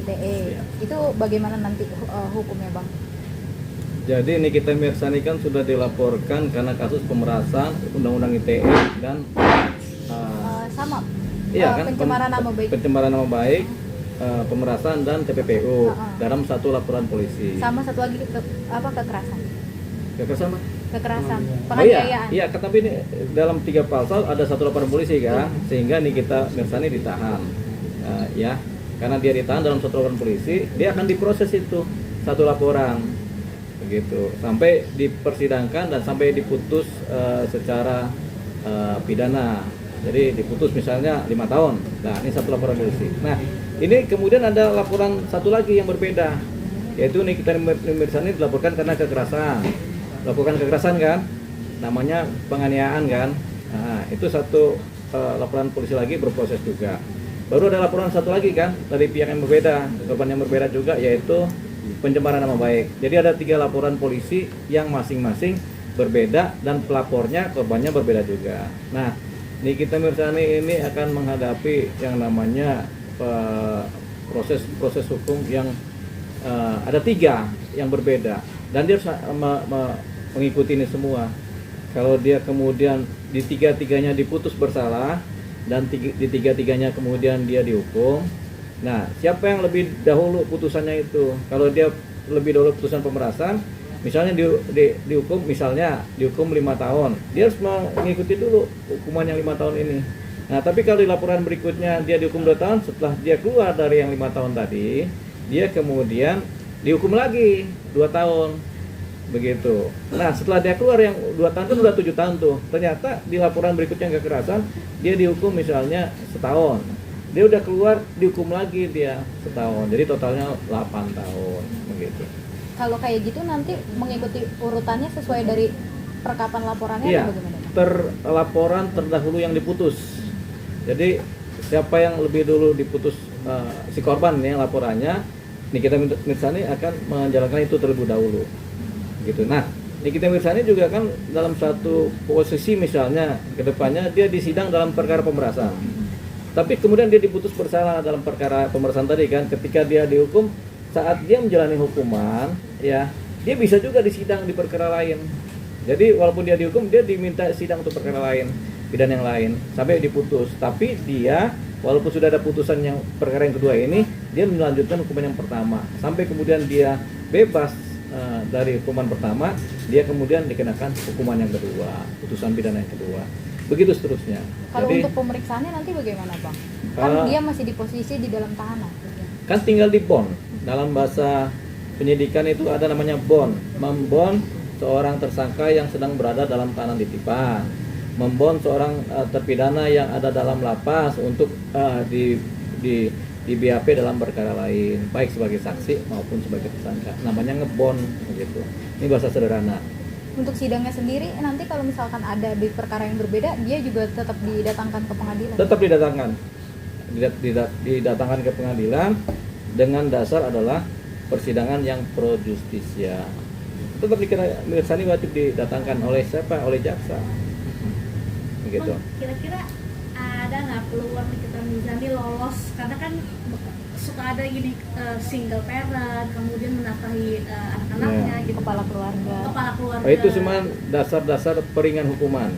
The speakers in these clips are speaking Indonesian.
ITE. Ya. Itu bagaimana nanti hukumnya Bang? Jadi Nikita Mirzani kan sudah dilaporkan karena kasus pemerasan Undang-Undang ITE dan Sama iya kan, pencemaran nama baik. pencemaran nama baik, pemerasan dan TPPU dalam satu laporan polisi. Sama satu lagi kekerasan. Kekerasan apa? Kekerasan, Oh iya, penganiayaan. iya, tapi ini dalam 3 pasal ada satu laporan polisi kan, sehingga Nikita Mirzani ditahan, ya, karena dia ditahan dalam satu laporan polisi, dia akan diproses itu satu laporan, begitu, sampai dipersidangkan dan sampai diputus secara pidana. Jadi diputus misalnya 5 tahun. Nah, ini satu laporan polisi. Nah, ini kemudian ada laporan satu lagi yang berbeda, yaitu Nikita Mirzani dilaporkan karena kekerasan. Lakukan kekerasan kan, namanya penganiayaan kan. Nah, itu satu laporan polisi lagi berproses juga. Baru ada laporan satu lagi kan dari pihak yang berbeda, korban yang berbeda juga, yaitu pencemaran nama baik. Jadi ada 3 laporan polisi yang masing-masing berbeda dan pelapornya korbannya berbeda juga. Nah, Nikita Mirzani ini akan menghadapi yang namanya proses hukum yang ada 3 yang berbeda dan dia harus mengikuti ini semua. Kalau dia kemudian di 3-tiganya diputus bersalah dan di 3-tiganya kemudian dia dihukum, nah siapa yang lebih dahulu putusannya itu? Kalau dia lebih dahulu putusan pemerasan, misalnya dihukum misalnya dihukum 5 tahun, dia harus mengikuti dulu hukuman yang 5 tahun ini. Nah, tapi kalau di laporan berikutnya dia dihukum 2 tahun, setelah dia keluar dari yang 5 tahun tadi, dia kemudian dihukum lagi 2 tahun. Begitu. Nah, setelah dia keluar yang 2 tahun kan udah 7 tahun tuh. Ternyata di laporan berikutnya kekerasan, dia dihukum misalnya setahun. Dia udah keluar, dihukum lagi dia setahun. Jadi totalnya 8 tahun begitu. Kalau kayak gitu nanti mengikuti urutannya sesuai dari perkapan laporannya Iya, atau bagaimana? laporan terdahulu yang diputus. Jadi siapa yang lebih dulu diputus si korban nih laporannya, Nikita Mirzani akan menjalankan itu terlebih dahulu. Gitu. Nah, Nikita Mirzani juga kan dalam satu posisi misalnya kedepannya dia disidang dalam perkara pemerasan. Tapi kemudian dia diputus bersalah dalam perkara pemerasan tadi kan, ketika dia dihukum, saat dia menjalani hukuman, ya, dia bisa juga disidang di perkara lain. Jadi walaupun dia dihukum, dia diminta sidang untuk perkara lain, pidana yang lain, sampai diputus. Tapi dia, walaupun sudah ada putusan yang perkara yang kedua ini, dia melanjutkan hukuman yang pertama, sampai kemudian dia bebas dari hukuman pertama, dia kemudian dikenakan hukuman yang kedua, putusan pidana yang kedua. Begitu seterusnya. Kalau Jadi, untuk pemeriksaannya nanti bagaimana Bang? Kan dia masih di posisi di dalam tahanan. kan tinggal di bond. Dalam bahasa penyidikan itu ada namanya bond. Membond seorang tersangka yang sedang berada dalam tahanan titipan. Membond seorang terpidana yang ada dalam lapas untuk di BAP dalam perkara lain, baik sebagai saksi maupun sebagai tersangka. Namanya ngebond begitu. Ini bahasa sederhana. Untuk sidangnya sendiri nanti kalau misalkan ada di perkara yang berbeda, dia juga tetap didatangkan ke pengadilan. Tetap didatangkan. Didatangkan ke pengadilan dengan dasar adalah persidangan yang pro justisia. Tetap Nikita Mirzani wajib didatangkan oleh siapa? Oleh jaksa. Begitu. Kira-kira ada nggak peluang Nikita Mirzani lolos? Karena kan suka ada gini single parent, kemudian menafkahi anak-anaknya, gitu. Kepala keluarga. Itu cuma dasar-dasar peringan hukuman.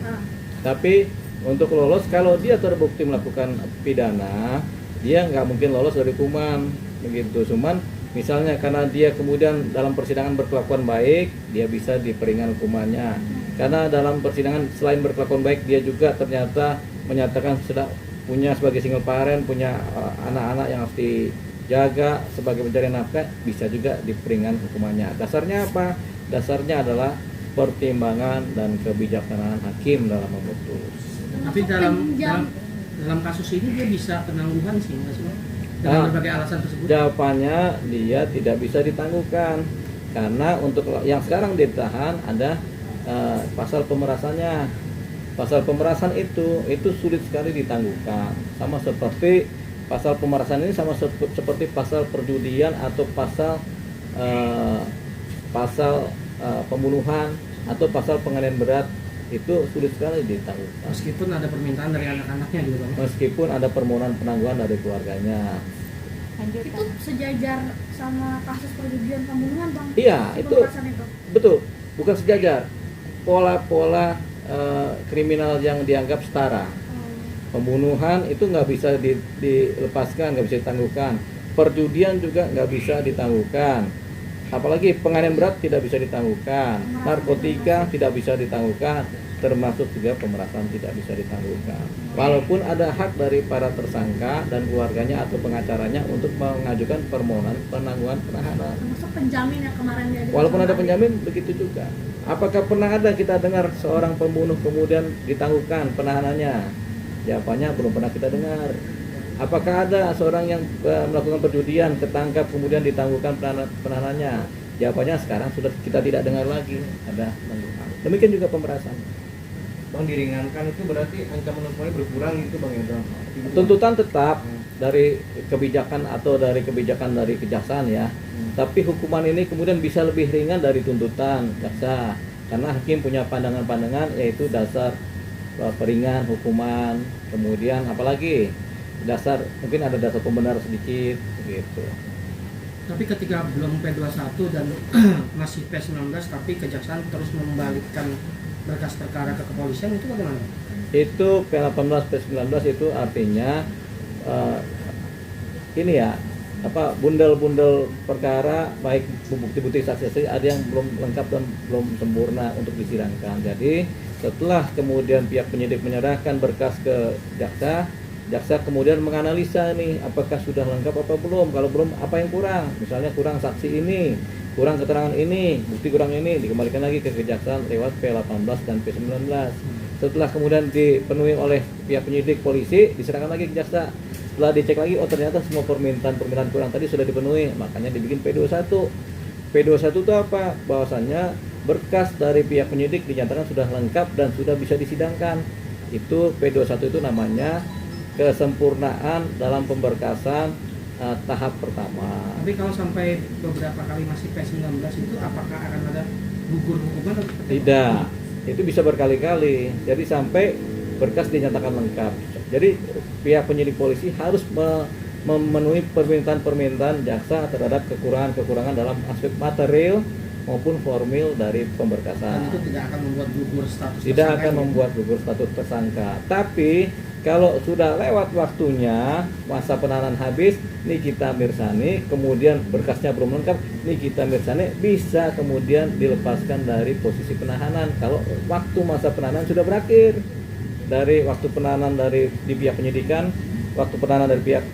Tapi untuk lolos, kalau dia terbukti melakukan pidana, dia nggak mungkin lolos dari hukuman, begitu. Cuman misalnya karena dia kemudian dalam persidangan berkelakuan baik, dia bisa diperingan hukumannya. Karena dalam persidangan selain berkelakuan baik, dia juga ternyata menyatakan sudah punya sebagai single parent, punya anak-anak yang harus dijaga sebagai pencari nafkah, bisa juga diperingan hukumannya. Dasarnya apa? Dasarnya adalah pertimbangan dan kebijaksanaan hakim dalam memutus. Tapi dalam kasus ini dia bisa penangguhan sih, nggak sih, Bang? Dengan berbagai alasan tersebut. Jawabannya Dia tidak bisa ditangguhkan karena untuk yang sekarang ditahan ada pasal pemerasannya. Pasal pemerasan itu sulit sekali ditangguhkan. Sama seperti pasal pemerasan ini sama seperti pasal perjudian atau pasal pembunuhan atau pasal penganiayaan berat, itu sulit sekali ditangguhkan. Meskipun ada permintaan dari anak-anaknya gitu Bang. Meskipun ada permohonan penangguhan dari keluarganya. Lanjut. Itu sejajar sama kasus perjudian pembunuhan bang? Iya, Si itu pemerasan itu. betul, bukan sejajar. Pola-pola kriminal yang dianggap setara. Pembunuhan itu nggak bisa dilepaskan, nggak bisa ditangguhkan. Perjudian juga nggak bisa ditangguhkan. Apalagi penganiayaan berat tidak bisa ditangguhkan. Narkotika tidak bisa ditangguhkan. Termasuk juga pemerasan tidak bisa ditangguhkan. Walaupun ada hak dari para tersangka dan keluarganya atau pengacaranya untuk mengajukan permohonan penangguhan penahanan. Termasuk penjamin yang kemarin diajukan. Walaupun sama ada Adi. penjamin, begitu juga. Apakah pernah ada kita dengar seorang pembunuh kemudian ditangguhkan penahanannya? Jawabannya belum pernah kita dengar. Apakah ada seorang yang melakukan perjudian ketangkap kemudian ditangguhkan penahanannya? Jawabannya sekarang sudah kita tidak dengar lagi ada penangguhan. Demikian juga pemerasan. Bang, diringankan itu berarti ancaman hukumannya berkurang gitu Bang ya? Tuntutan tetap dari kebijakan atau dari kebijakan dari kejaksaan ya. Tapi hukuman ini kemudian bisa lebih ringan dari tuntutan jaksa karena hakim punya pandangan-pandangan yaitu dasar peringan hukuman, kemudian apalagi dasar mungkin ada dasar pembenar sedikit gitu. Tapi ketika belum P21 dan masih P19 tapi kejaksaan terus membalikkan berkas perkara ke kepolisian, itu bagaimana? Itu P18 P19 itu artinya ini ya bundel-bundel perkara baik bukti-bukti saksi ada yang belum lengkap dan belum sempurna untuk disidangkan. Jadi setelah kemudian pihak penyidik menyerahkan berkas ke jaksa kemudian menganalisa nih apakah sudah lengkap apa belum. Kalau belum apa yang kurang, misalnya kurang saksi ini, kurang keterangan ini, bukti kurang ini, dikembalikan lagi ke kejaksaan lewat P18 dan P19. Setelah kemudian dipenuhi oleh pihak penyidik polisi, diserahkan lagi ke jaksa. Setelah dicek lagi, oh ternyata semua permintaan kurang tadi sudah dipenuhi, makanya dibikin P21. P21 itu apa? Bahwasannya berkas dari pihak penyidik dinyatakan sudah lengkap dan sudah bisa disidangkan. Itu P21 itu namanya kesempurnaan dalam pemberkasan tahap pertama. Tapi kalau sampai beberapa kali masih P19 itu apakah akan ada gugur hukuman atau seperti apa? Tidak, itu bisa berkali-kali. Jadi sampai berkas dinyatakan lengkap. Jadi pihak penyidik polisi harus memenuhi permintaan-permintaan jaksa terhadap kekurangan-kekurangan dalam aspek material maupun formil dari Dan pemberkasan. itu tidak akan membuat gugur status Tidak tersangka akan ini. membuat gugur status tersangka. Tapi kalau sudah lewat waktunya, masa penahanan habis, Nikita Mirzani, kemudian berkasnya belum lengkap, Nikita Mirzani bisa kemudian dilepaskan dari posisi penahanan kalau waktu masa penahanan sudah berakhir. Dari waktu penahanan di pihak penyidikan, waktu penahanan dari pihak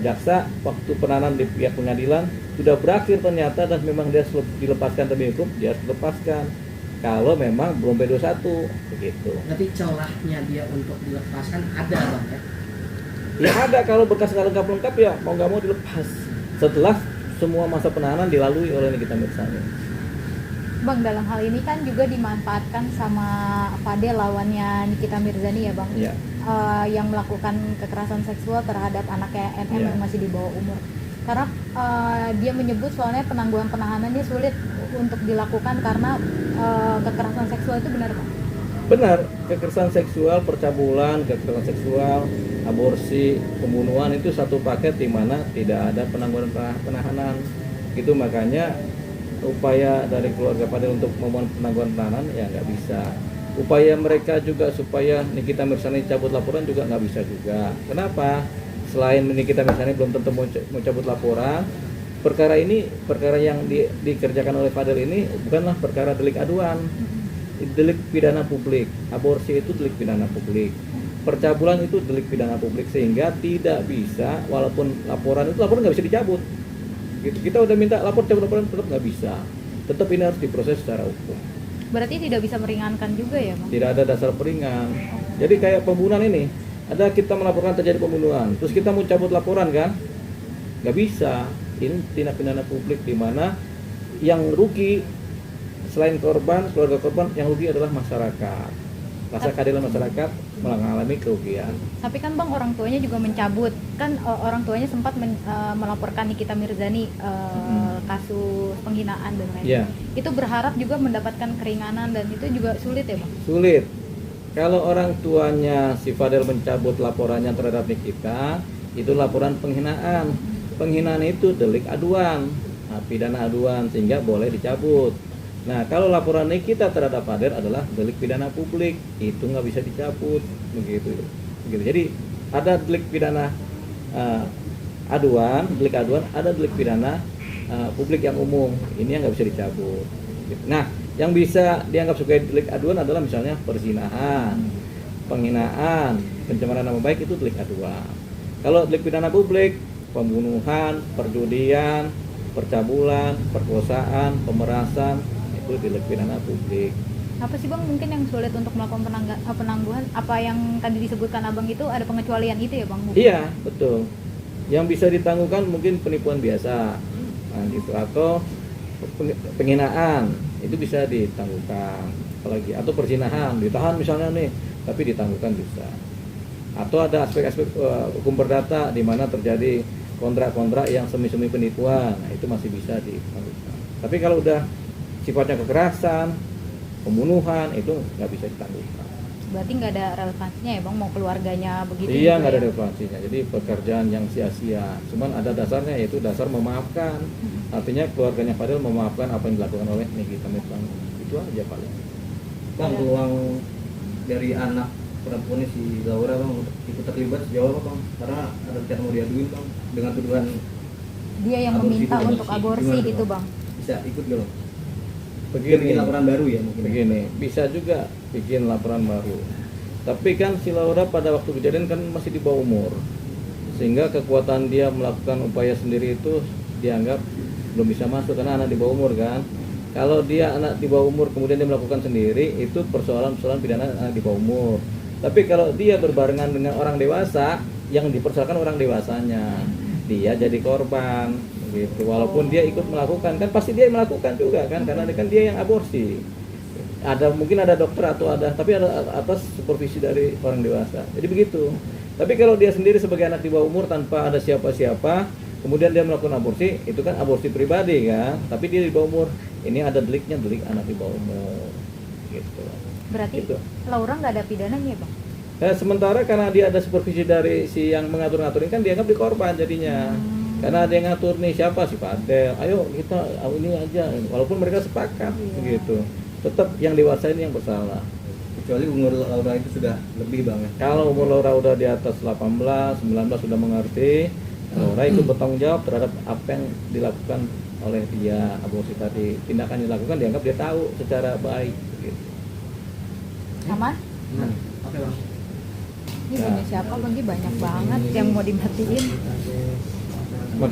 jaksa, waktu penahanan di pihak pengadilan sudah berakhir ternyata dan memang dia dilepaskan demi hukum, dia harus dilepaskan. Kalau memang belum P21 begitu. Berarti celahnya dia untuk dilepaskan ada bang ya? Ya ada, kalau berkas nggak lengkap ya mau nggak mau dilepas setelah semua masa penahanan dilalui oleh Nikita Mirzani. Bang, dalam hal ini kan juga dimanfaatkan sama Fadel lawannya Nikita Mirzani ya Bang, Ya. yang melakukan kekerasan seksual terhadap anaknya NM Ya. yang masih di bawah umur. Karena dia menyebut soalnya penangguhan penahanannya sulit untuk dilakukan karena kekerasan seksual itu benar Bang? Benar, kekerasan seksual, percabulan, kekerasan seksual, aborsi, pembunuhan itu satu paket di mana tidak ada penangguhan penahanan. Itu makanya upaya dari keluarga Fadel untuk memohon penangguhan penahanan ya nggak bisa. Upaya mereka juga supaya Nikita Mirzani cabut laporan juga nggak bisa juga. Kenapa? Selain Nikita Mirzani belum tentu mau cabut laporan, perkara yang dikerjakan oleh Fadel ini bukanlah perkara delik aduan, delik pidana publik. Aborsi itu delik pidana publik, percabulan itu delik pidana publik, sehingga tidak bisa, walaupun laporan nggak bisa dicabut gitu. Kita udah minta lapor cabut laporan tetap nggak bisa, tetap ini harus diproses secara hukum. Berarti tidak bisa meringankan juga ya Bang? Tidak ada dasar peringan. Jadi kayak pembunuhan ini, ada kita melaporkan terjadi pembunuhan, terus kita mau cabut laporan kan, nggak bisa. Ini tindak pidana publik di mana yang rugi selain korban, keluarga korban, yang rugi adalah masyarakat. Rasa keadilan masyarakat mengalami kerugian. Tapi kan Bang, orang tuanya juga mencabut kan, orang tuanya sempat melaporkan Nikita Mirzani kasus penghinaan dan lain-lain. Ya. Itu berharap juga mendapatkan keringanan dan itu juga sulit ya Bang? Sulit. Kalau orang tuanya si Fadel mencabut laporannya terhadap Nikita, itu laporan penghinaan. penghinaan itu delik aduan, pidana aduan, sehingga boleh dicabut. Nah, kalau laporan Nikita terhadap Fadel adalah delik pidana publik, itu nggak bisa dicabut, begitu. Jadi ada delik pidana aduan, delik aduan, ada delik pidana publik yang umum, ini yang nggak bisa dicabut. Nah, yang bisa dianggap sebagai delik aduan adalah misalnya perzinahan, penghinaan, pencemaran nama baik, itu delik aduan. Kalau delik pidana publik, pembunuhan, perjudian, percabulan, perkosaan, pemerasan, itu delik pidana publik. Apa sih Bang mungkin yang sulit untuk melakukan penangguhan? Apa yang tadi disebutkan Abang itu ada pengecualian itu ya Bang? Iya, betul. Yang bisa ditangguhkan mungkin penipuan biasa, nah, gitu, atau penghinaan, itu bisa ditangguhkan. Apalagi atau perzinahan, ditahan misalnya nih, tapi ditangguhkan bisa. Atau ada aspek-aspek hukum perdata di mana terjadi kontrak-kontrak yang semi-semi penipuan, nah, itu masih bisa ditangguhkan. Tapi kalau udah sifatnya kekerasan, pembunuhan, itu nggak bisa ditangguhkan. Berarti nggak ada relevansinya ya Bang, mau keluarganya begitu? Iya, juga nggak ada ya? relevansinya. Jadi pekerjaan yang sia-sia. Cuman ada dasarnya, yaitu dasar memaafkan. Artinya keluarganya Fadel memaafkan apa yang dilakukan oleh Nikita Mirzani. Itu aja paling. Bang, peluang dari anak perempuan si Laura bang untuk ikut terlibat sejauh apa bang? Karena ada rencana mau diaduin bang dengan tuduhan Dia yang aborsi meminta itu, untuk aborsi Gimana tuh, gitu Bang? Bang. Bisa ikut gak bang? Dia Begini, bikin laporan baru ya mungkin. begini, bisa juga bikin laporan baru. Tapi kan si Laura pada waktu kejadian kan masih di bawah umur, sehingga kekuatan dia melakukan upaya sendiri itu dianggap belum bisa masuk karena anak di bawah umur kan. Kalau dia anak di bawah umur kemudian dia melakukan sendiri, itu persoalan pidana anak di bawah umur. Tapi kalau dia berbarengan dengan orang dewasa, yang dipersoalkan orang dewasanya, dia jadi korban gitu. Walaupun dia ikut melakukan, kan pasti dia melakukan juga kan, karena kan dia yang aborsi. Mungkin ada dokter atau ada, tapi ada atas supervisi dari orang dewasa. Jadi begitu. Tapi kalau dia sendiri sebagai anak di bawah umur tanpa ada siapa-siapa, kemudian dia melakukan aborsi, itu kan aborsi pribadi kan. Tapi dia di bawah umur, ini ada deliknya, delik anak di bawah umur gitu. Berarti Gitu. Laura nggak ada pidananya Bang? Sementara karena dia ada supervisi dari si yang mengatur-ngatur ini, kan dianggap di korban jadinya. Karena dia ngatur nih siapa, si Fadel, ayo kita ini aja, walaupun mereka sepakat begitu. Tetap yang dewasa ini yang bersalah. Kecuali umur Laura itu sudah lebih bang ya. Kalau umur Laura udah di atas 18, 19 sudah mengerti, Laura itu bertanggung jawab terhadap apa yang dilakukan oleh dia, aborsi tadi. Tindakan yang dilakukan dianggap dia tahu secara baik gitu. Aman? Oke bang. Ini punya siapa Bang? Ini banyak banget yang mau dimatiin. Maka